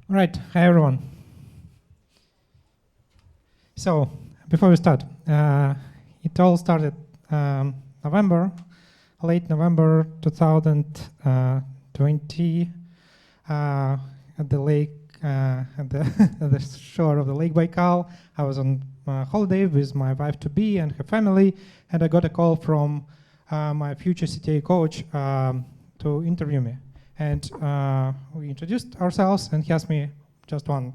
All right, hi everyone. So before we start, it all started late November 2020 at the lake, at the shore of the Lake Baikal. I was on holiday with my wife-to-be and her family, and I got a call from my future CTA coach to interview me. And we introduced ourselves, and he asked me just one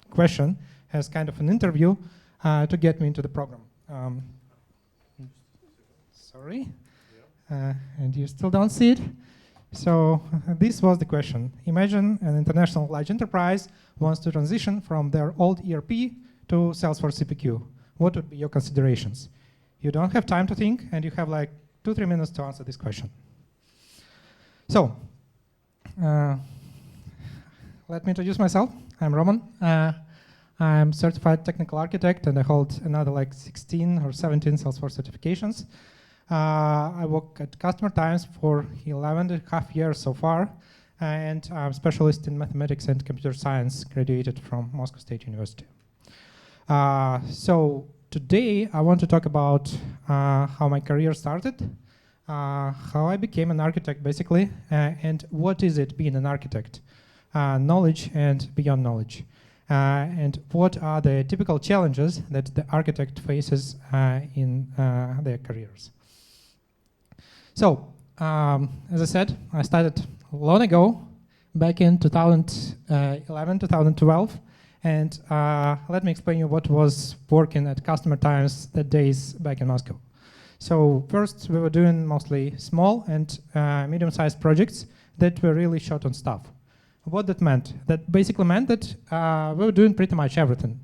question as kind of an interview to get me into the program. Sorry, and you still don't see it? So this was the question. Imagine an international large enterprise wants to transition from their old ERP to Salesforce CPQ. What would be your considerations? You don't have time to think, and you have like 2-3 minutes to answer this question. So, let me introduce myself. I'm Roman. I'm certified technical architect, and I hold another like 16 or 17 Salesforce certifications. I work at Customertimes for 11.5 years so far, and I'm a specialist in mathematics and computer science, graduated from Moscow State University. So today I want to talk about how my career started, how I became an architect basically, and what is it being an architect, knowledge and beyond knowledge. And what are the typical challenges that the architect faces in their careers. So, as I said, I started long ago, back in 2011, 2012, and let me explain you what was working at Customertimes that days back in Moscow. So first, we were doing mostly small and medium-sized projects that were really short on staff. What that meant? That basically meant that we were doing pretty much everything.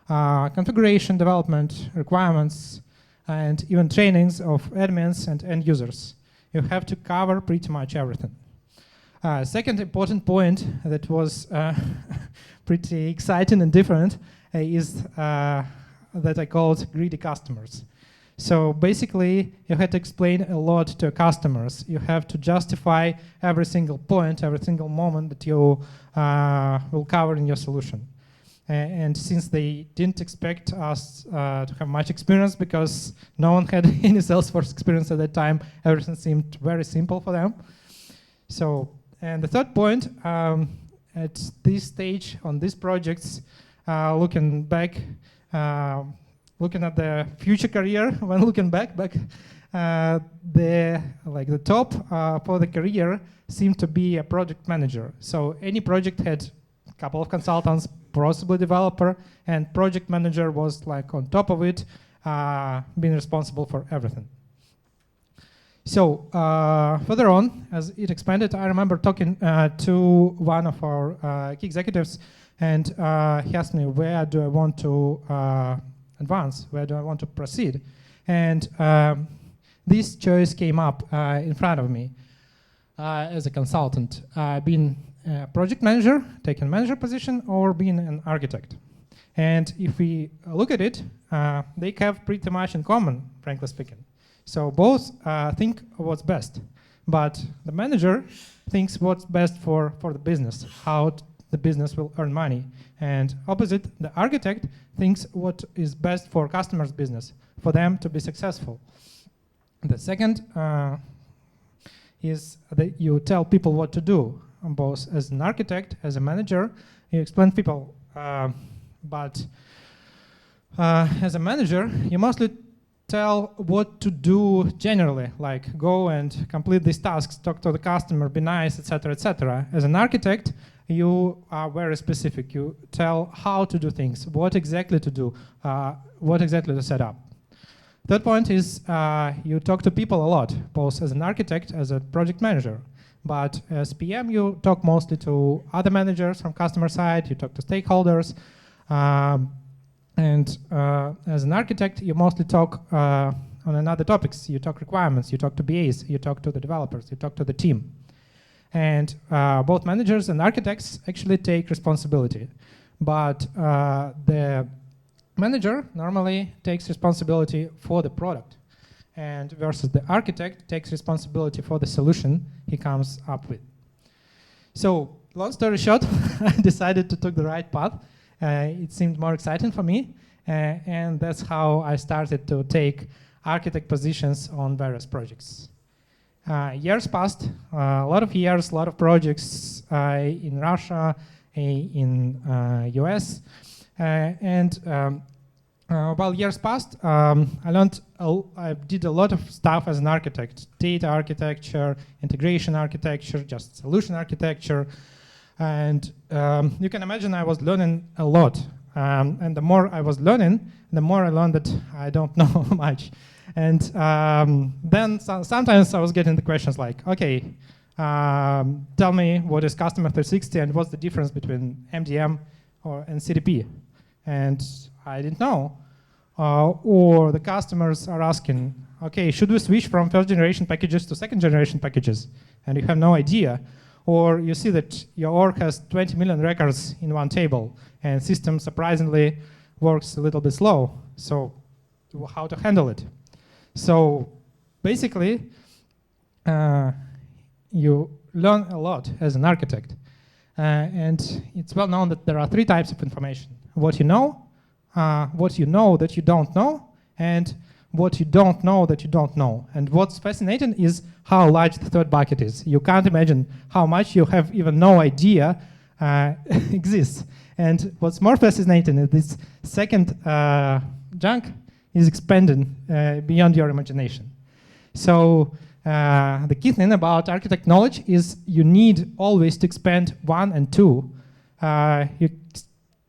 Configuration, development, requirements, and even trainings of admins and end users. You have to cover pretty much everything. Second important point that was pretty exciting and different is that I called greedy customers. So basically, you had to explain a lot to customers. You have to justify every single point, every single moment that you will cover in your solution. And since they didn't expect us to have much experience because no one had any Salesforce experience at that time, everything seemed very simple for them. So, and the third point, at this stage on these projects, looking back, looking at the future career, when looking back, the top for the career seemed to be a project manager. So any project had a couple of consultants, possibly developer, and project manager was like on top of it, being responsible for everything. So further on, as it expanded, I remember talking to one of our key executives, and he asked me, where do I want to advance? Where do I want to proceed? And this choice came up in front of me as a consultant, being a project manager, taking manager position, or being an architect. And if we look at it, they have pretty much in common, frankly speaking. So both think what's best, but the manager thinks what's best for the business, how the business will earn money. And opposite, the architect thinks what is best for customers' business, for them to be successful. The second is that you tell people what to do, both as an architect, as a manager, you explain people, but as a manager, you mostly tell what to do generally, like go and complete these tasks, talk to the customer, be nice, etc., etc. As an architect, you are very specific. You tell how to do things, what exactly to do, what exactly to set up. Third point is you talk to people a lot, both as an architect, as a project manager. But as PM, you talk mostly to other managers from customer side, you talk to stakeholders. And as an architect, you mostly talk on another topics. You talk requirements, you talk to BAs, you talk to the developers, you talk to the team. And both managers and architects actually take responsibility. But the manager normally takes responsibility for the product, and versus the architect takes responsibility for the solution he comes up with. So long story short, I decided to take the right path. It seemed more exciting for me, and that's how I started to take architect positions on various projects. Years passed, a lot of years, a lot of projects in Russia, in US, and while years passed, I did a lot of stuff as an architect: data architecture, integration architecture, just solution architecture, and you can imagine I was learning a lot. And the more I was learning, the more I learned that I don't know much. And then sometimes I was getting the questions like, okay, tell me what is Customer 360 and what's the difference between MDM and CDP? And I didn't know. Or the customers are asking, okay, should we switch from first generation packages to second generation packages? And you have no idea. Or you see that your org has 20 million records in one table, and system surprisingly works a little bit slow. So how to handle it? So basically, you learn a lot as an architect. And it's well known that there are 3 types of information: what you know that you don't know, and what you don't know that you don't know. And what's fascinating is how large the third bucket is. You can't imagine how much you have even no idea exists. And what's more fascinating is this second chunk is expanding beyond your imagination. So the key thing about architect knowledge is you need always to expand 1 and 2. You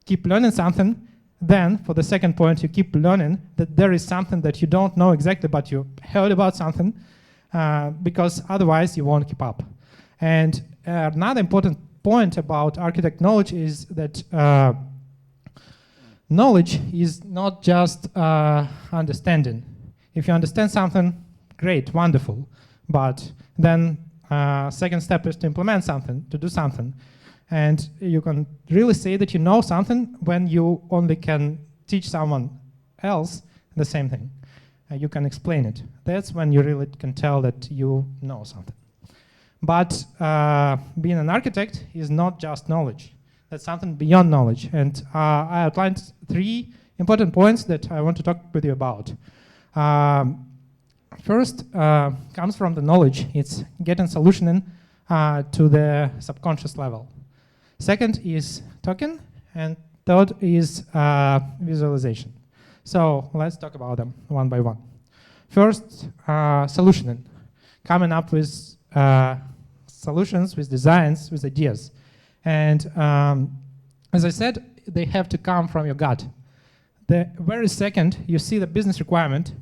keep learning something, then for the second point, you keep learning that there is something that you don't know exactly, but you heard about something, because otherwise you won't keep up. And another important point about architect knowledge is that knowledge is not just understanding. If you understand something, great, wonderful. But then second step is to implement something, to do something. And you can really say that you know something when you only can teach someone else the same thing. You can explain it. That's when you really can tell that you know something. But being an architect is not just knowledge. That's something beyond knowledge. And I outlined 3 important points that I want to talk with you about. First comes from the knowledge. It's getting solutioning to the subconscious level. Second is talking, and third is visualization. So let's talk about them one by one. First, solutioning. Coming up with solutions, with designs, with ideas. And as I said, they have to come from your gut. The very second you see the business requirement,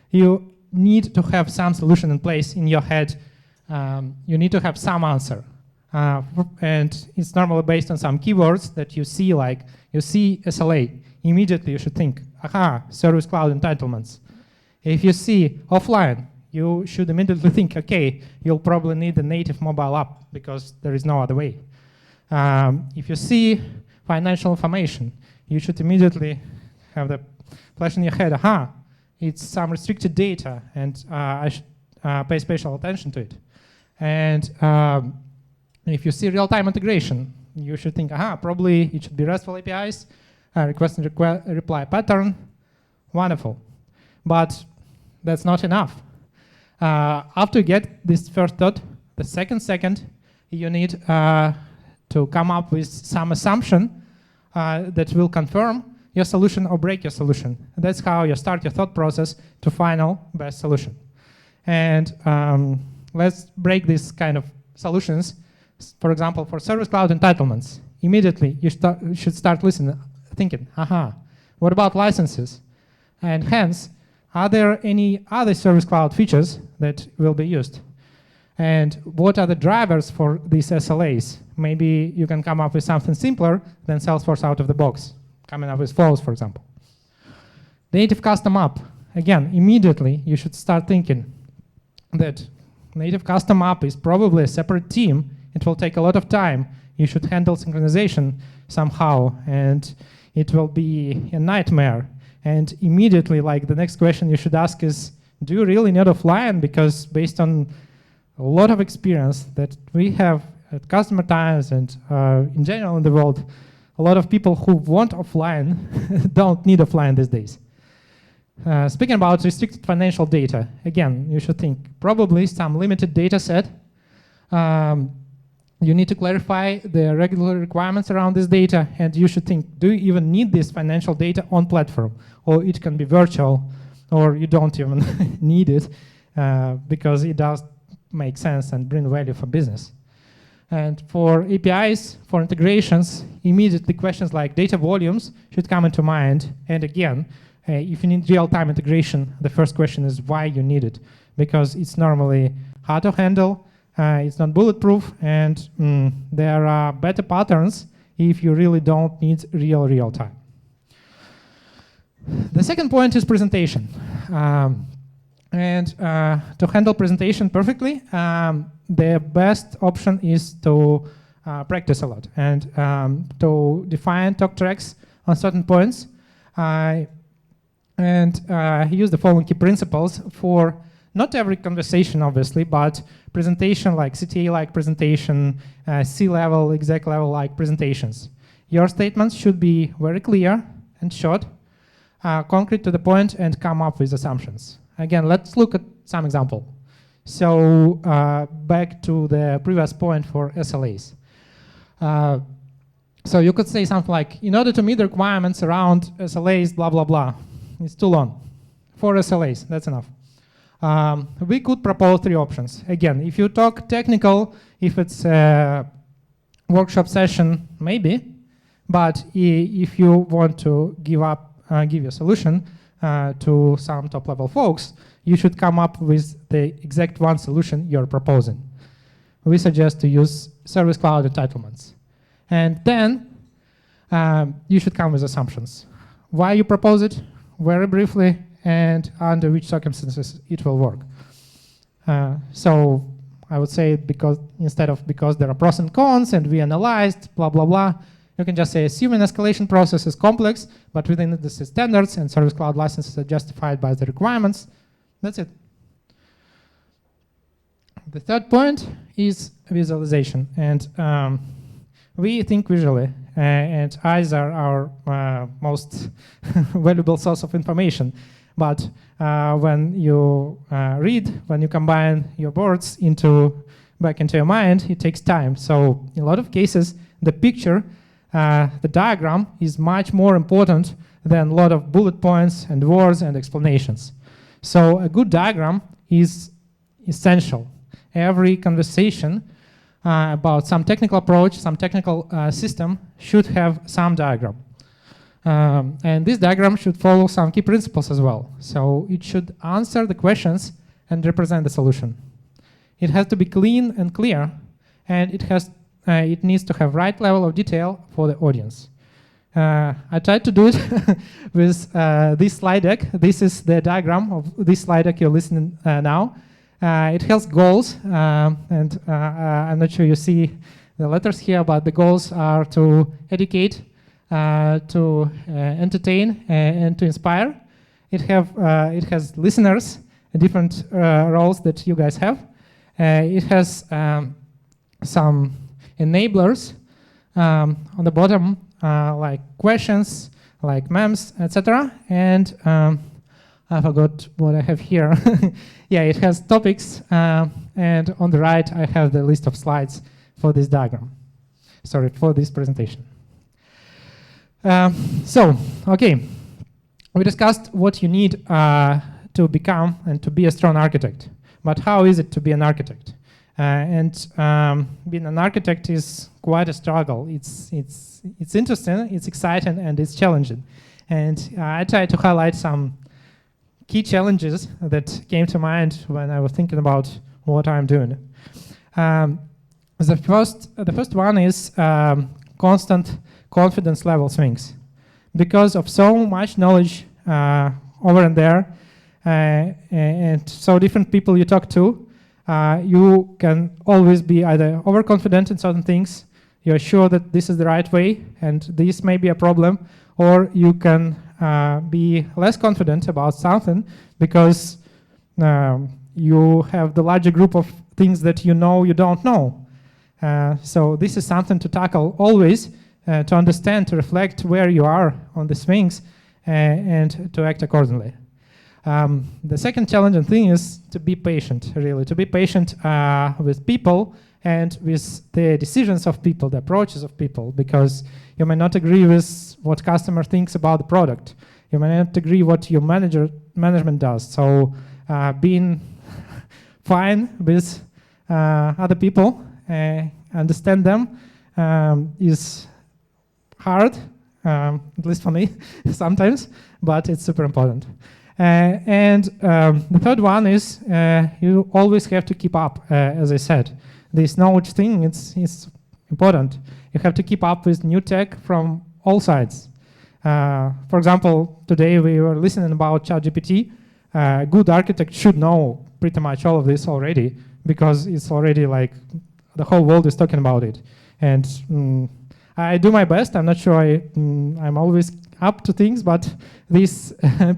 you need to have some solution in place in your head. You need to have some answer. And it's normally based on some keywords that you see, like you see SLA. Immediately you should think, aha, service cloud entitlements. If you see offline, you should immediately think, okay, you'll probably need a native mobile app because there is no other way. If you see financial information, you should immediately have the flash in your head, aha, it's some restricted data, and I should pay special attention to it. And if you see real-time integration, you should think, aha, probably it should be RESTful APIs, request and reply pattern, wonderful. But that's not enough. After you get this first thought, the second, you need to come up with some assumption that will confirm your solution or break your solution. That's how you start your thought process to final best solution. And let's break these kind of solutions. For example, for Service Cloud entitlements, immediately you should start listening, thinking, aha, what about licenses? And hence, are there any other Service Cloud features that will be used? And what are the drivers for these SLAs? Maybe you can come up with something simpler than Salesforce out of the box, coming up with flows, for example. Native custom app. Again, immediately you should start thinking that native custom app is probably a separate team. It will take a lot of time. You should handle synchronization somehow, and it will be a nightmare. And immediately, like, the next question you should ask is, do you really need offline? Because based on a lot of experience that we have at Customertimes and in general in the world, a lot of people who want offline don't need offline these days. Speaking about restricted financial data, again, you should think probably some limited data set. You need to clarify the regulatory requirements around this data, and you should think, do you even need this financial data on platform? Or it can be virtual, or you don't even need it because it does make sense and bring value for business. And for APIs, for integrations, immediately questions like data volumes should come into mind. And again, if you need real-time integration, the first question is why you need it. Because it's normally hard to handle, it's not bulletproof, and there are better patterns if you really don't need real time. The second point is presentation. To handle presentation perfectly, the best option is to practice a lot and to define talk tracks on certain points and use the following key principles for not every conversation, obviously, but presentation like CTA-like presentation, C-level, exec level-like presentations. Your statements should be very clear and short, concrete to the point, and come up with assumptions. Again, let's look at some example. So back to the previous point for SLAs. So you could say something like, in order to meet the requirements around SLAs, blah, blah, blah. It's too long. 4 SLAs, that's enough. We could propose 3 options. Again, if you talk technical, if it's a workshop session, maybe. But if you want to give a solution to some top-level folks, you should come up with the exact one solution you're proposing. We suggest to use Service Cloud entitlements. And then you should come with assumptions. Why you propose it, very briefly, and under which circumstances it will work. So I would say because there are pros and cons and we analyzed, blah, blah, blah, you can just say, assuming escalation process is complex, but within the standards and Service Cloud licenses are justified by the requirements. That's it. The third point is visualization. And we think visually, and eyes are our most valuable source of information. But when you read, when you combine your words back into your mind, it takes time. So in a lot of cases, the picture, the diagram is much more important than a lot of bullet points and words and explanations. So a good diagram is essential. Every conversation about some technical approach, some technical system should have some diagram. And this diagram should follow some key principles as well. So it should answer the questions and represent the solution. It has to be clean and clear, and it needs to have right level of detail for the audience. I tried to do it with this slide deck. This is the diagram of this slide deck you're listening now. It has goals, and I'm not sure you see the letters here, but the goals are to educate, to entertain, and to inspire. It has listeners, different roles that you guys have. It has some enablers on the bottom, like questions, like memes, etc. And I forgot what I have here. Yeah, it has topics, and on the right I have the list of slides for this diagram. Sorry, for this presentation. Okay, we discussed what you need to become and to be a strong architect. But how is it to be an architect? Being an architect is quite a struggle. It's interesting, it's exciting, and it's challenging. And I try to highlight some key challenges that came to mind when I was thinking about what I'm doing. The first one is constant confidence level swings. Because of so much knowledge over and there, and so different people you talk to, you can always be either overconfident in certain things, you're sure that this is the right way, and this may be a problem, or you can be less confident about something because you have the larger group of things that you know you don't know. So this is something to tackle always, to understand, to reflect where you are on the swings, and to act accordingly. The second challenging thing is to be patient, really, to be patient with people and with the decisions of people, the approaches of people, because you may not agree with what customer thinks about the product. You may not agree what your management does. So being fine with other people, understand them, is hard, at least for me, sometimes, but it's super important. And the third one is you always have to keep up, as I said. This knowledge thing, it's important. You have to keep up with new tech from all sides. For example, today we were listening about ChatGPT. Good architect should know pretty much all of this already, because it's already like the whole world is talking about it. And I do my best. I'm not sure I'm always up to things, but this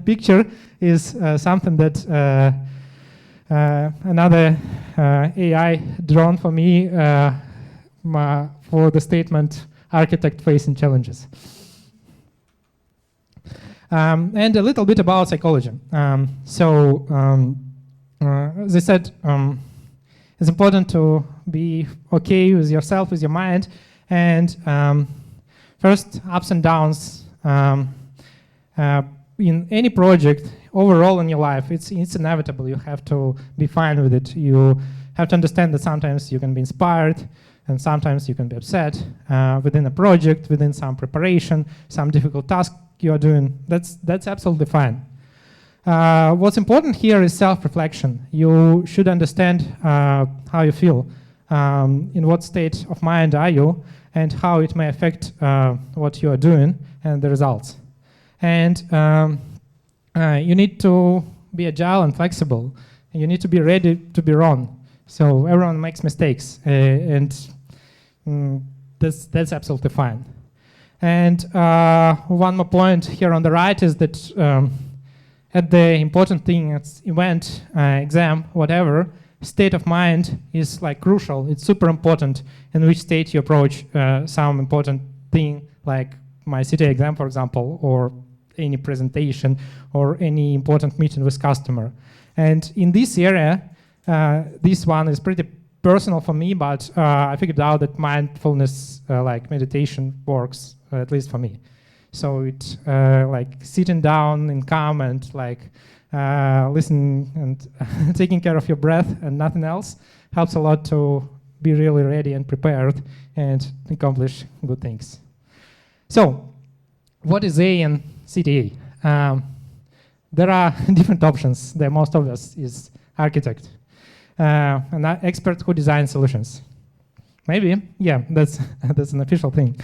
picture is something that another AI drawn for me for the statement architect facing challenges. And a little bit about psychology. As I said, it's important to be okay with yourself, with your mind, and first, ups and downs in any project, overall in your life, it's inevitable. You have to be fine with it. You have to understand that sometimes you can be inspired, and sometimes you can be upset within a project, within some preparation, some difficult task you are doing. That's absolutely fine. What's important here is self-reflection. You should understand how you feel, in what state of mind are you, and how it may affect what you are doing and the results. And you need to be agile and flexible. And you need to be ready to be wrong. So everyone makes mistakes, and that's absolutely fine. And one more point here on the right is that at the important thing, it's event, exam, whatever, state of mind is like crucial. It's super important in which state you approach some important thing, like my CTA exam, for example, or any presentation or any important meeting with customer. And in this area, this one is pretty personal for me, but I figured out that mindfulness, like meditation, works, at least for me. So it like sitting down and calm and like listening and taking care of your breath and nothing else helps a lot to be really ready and prepared and accomplish good things. So what is A in CTA? There are different options. The most obvious is architect, an expert who designs solutions. Maybe, yeah, that's an official thing.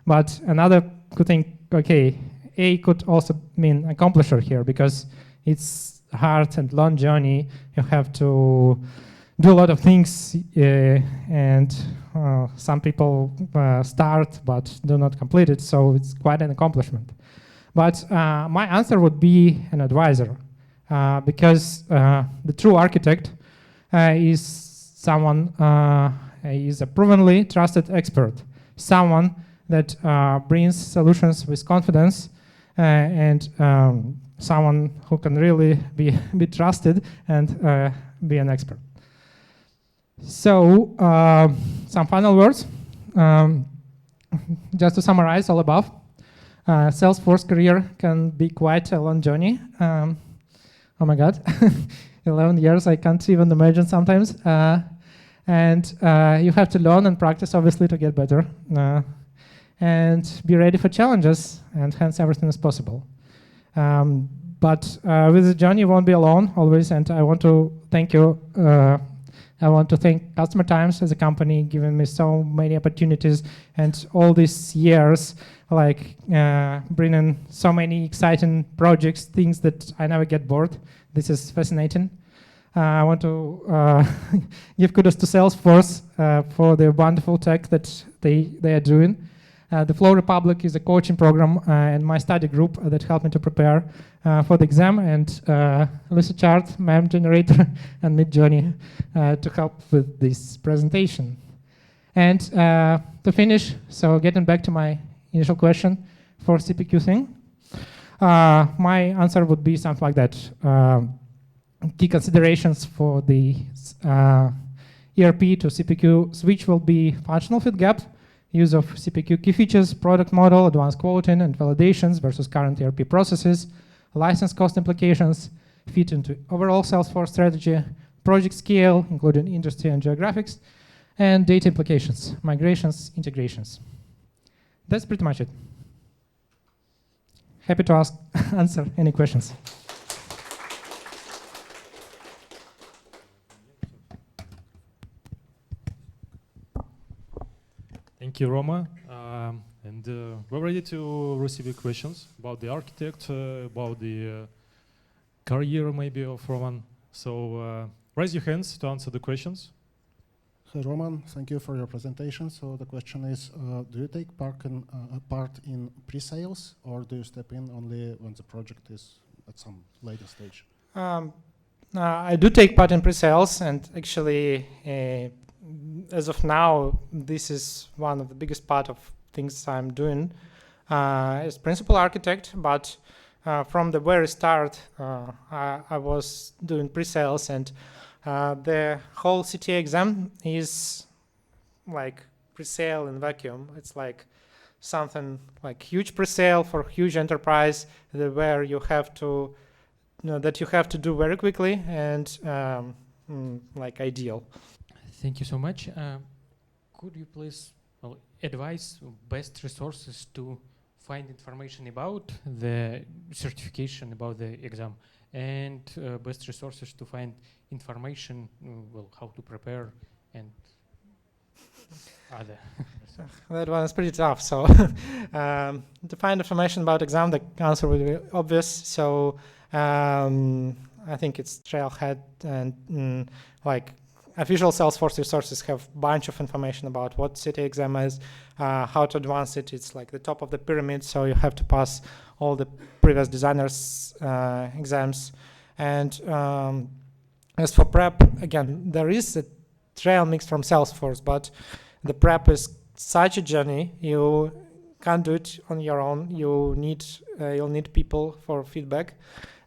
But another could think, okay, A could also mean accomplisher here, because it's a hard and long journey. You have to do a lot of things, and some people start but do not complete it, so it's quite an accomplishment. But my answer would be an advisor, because the true architect is someone, is a provenly trusted expert, someone that brings solutions with confidence, and someone who can really be trusted and be an expert. So some final words. Just to summarize all above, Salesforce career can be quite a long journey. Oh my God, 11 years, I can't even imagine sometimes. And you have to learn and practice, obviously, to get better. And be ready for challenges, and hence everything is possible. But with the journey, you won't be alone always, and I want to thank you. I want to thank Customertimes as a company, giving me so many opportunities, and all these years, like bringing so many exciting projects, things that I never get bored. This is fascinating. I want to give kudos to Salesforce for the wonderful tech that they are doing. The Flow Republic is a coaching program and my study group that helped me to prepare for the exam, and Lucidchart, meme generator, and Midjourney to help with this presentation. And to finish, so getting back to my initial question for CPQ thing, my answer would be something like that. Key considerations for the ERP to CPQ switch will be functional fit gap, use of CPQ key features, product model, advanced quoting and validations versus current ERP processes, license cost implications, fit into overall Salesforce strategy, project scale, including industry and geographics, and data implications, migrations, integrations. That's pretty much it. Happy to answer any questions. Thank you, Roma. We're ready to receive your questions about the architect, about the career maybe of Roman. So raise your hands to answer the questions. Hi, Roman. Thank you for your presentation. So the question is, do you take part in pre-sales, or do you step in only when the project is at some later stage? I do take part in pre-sales, and actually, as of now, this is one of the biggest part of things I'm doing as principal architect. But from the very start, I was doing pre-sales, and the whole CTA exam is like pre-sale in vacuum. It's like something like huge pre-sale for huge enterprise where you have to, that you have to do very quickly and like ideal. Thank you so much. Could you please advise best resources to find information about the certification, about the exam, and best resources to find information, how to prepare and other. That one is pretty tough. So to find information about exam, the answer will be obvious. So I think it's Trailhead and like official Salesforce resources have a bunch of information about what CTA exam is, how to advance it. It's like the top of the pyramid, so you have to pass all the previous designers' exams. And as for prep, again, there is a trail mix from Salesforce, but the prep is such a journey. You can't do it on your own. You'll need people for feedback.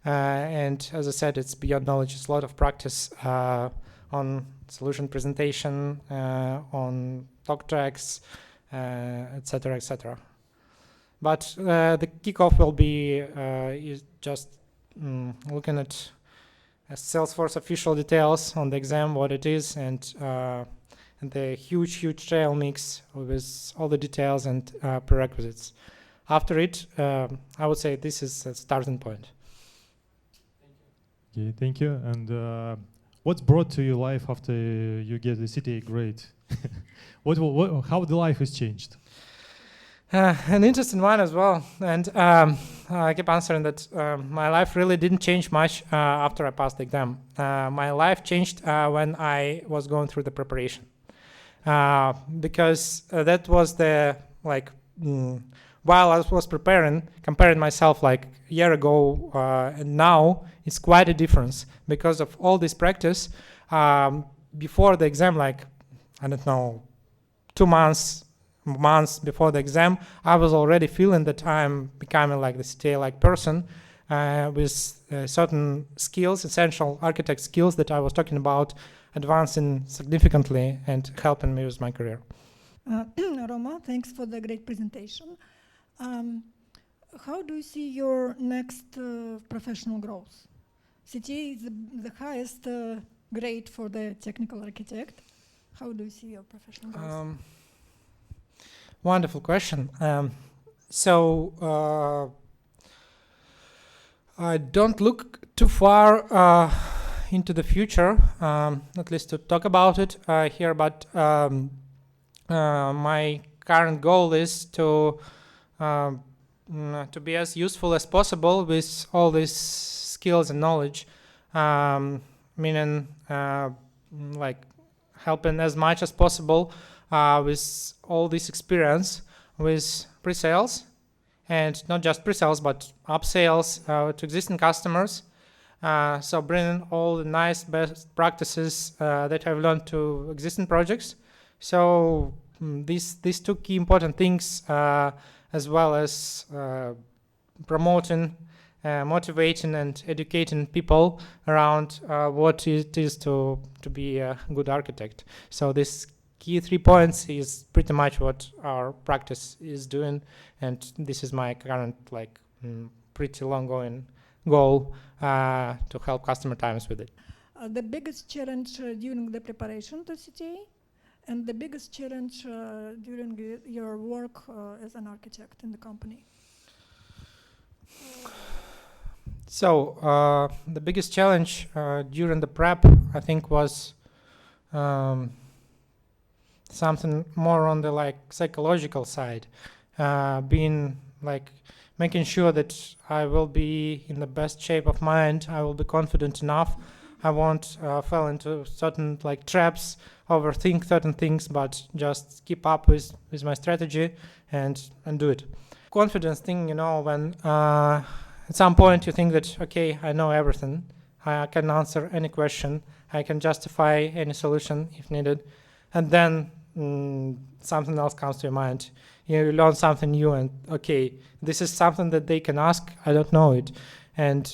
And as I said, it's beyond knowledge. It's a lot of practice on solution presentation, on talk tracks, etc., etc. But the kickoff will be is just looking at Salesforce official details on the exam, what it is, and the huge trail mix with all the details and prerequisites. After it, I would say this is a starting point. Okay, thank you. And what's brought to your life after you get the CTA grade? How the life has changed? An interesting one as well. And I keep answering that my life really didn't change much after I passed the exam. My life changed when I was going through the preparation. Because that was the, while I was preparing, comparing myself like a year ago and now, it's quite a difference because of all this practice. Before the exam, I don't know, 2 months before the exam, I was already feeling that I'm becoming like the CTA-like person with certain skills, essential architect skills that I was talking about, advancing significantly and helping me with my career. Roma, thanks for the great presentation. How do you see your next professional growth? CTA is the highest grade for the technical architect. How do you see your professional growth? Wonderful question. I don't look too far into the future, at least to talk about it here, but my current goal is to be as useful as possible with all these skills and knowledge, meaning helping as much as possible with all this experience with pre-sales, and not just pre-sales but upsales to existing customers. So bringing all the nice best practices that I've learned to existing projects, So these two key important things, as well as promoting, motivating, and educating people around what it is to be a good architect. So this key 3 points is pretty much what our practice is doing, and this is my current pretty long-going goal to help Customertimes with it. The biggest challenge during the preparation to CTA, and the biggest challenge during your work as an architect in the company. So the biggest challenge during the prep, I think, was something more on the psychological side, being making sure that I will be in the best shape of mind. I will be confident enough. I won't fall into certain traps, overthink certain things, but just keep up with my strategy and do it. Confidence thing, when at some point you think that, okay, I know everything, I can answer any question, I can justify any solution if needed, and then something else comes to your mind. You learn something new, and okay, this is something that they can ask, I don't know it, and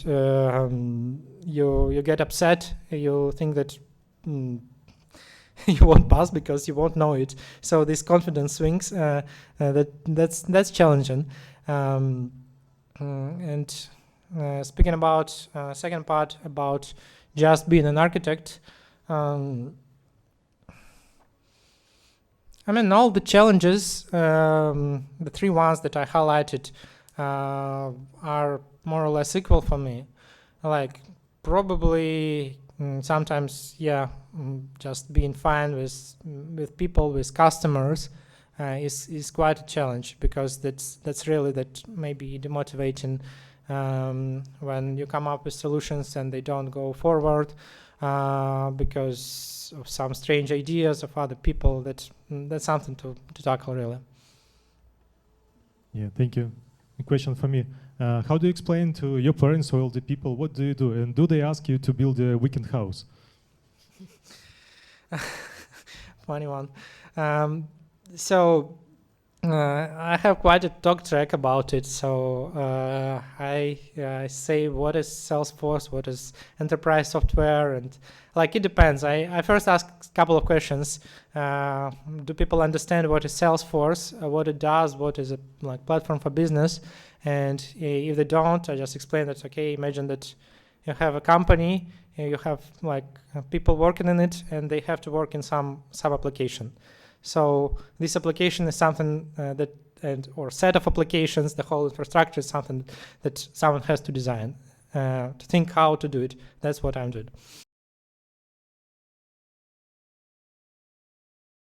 you get upset. You think that you won't pass because you won't know it. So this confidence swings, that's challenging. And speaking about second part about just being an architect, all the challenges, the 3 ones that I highlighted, are more or less equal for me. Probably sometimes, just being fine with people, with customers, is quite a challenge, because that's really maybe demotivating when you come up with solutions and they don't go forward because of some strange ideas of other people. That's something to tackle, really. Yeah, thank you. A question for me. How do you explain to your parents or the people, what do you do? And do they ask you to build a weekend house? Funny one. So I have quite a talk track about it. So I say what is Salesforce, what is enterprise software, and it depends. I first ask a couple of questions. Do people understand what is Salesforce, what it does, what is a platform for business? And if they don't, I just explain that, okay, imagine that you have a company, you have people working in it, and they have to work in some sub-application. So this application is something or set of applications, the whole infrastructure is something that someone has to design, to think how to do it. That's what I'm doing.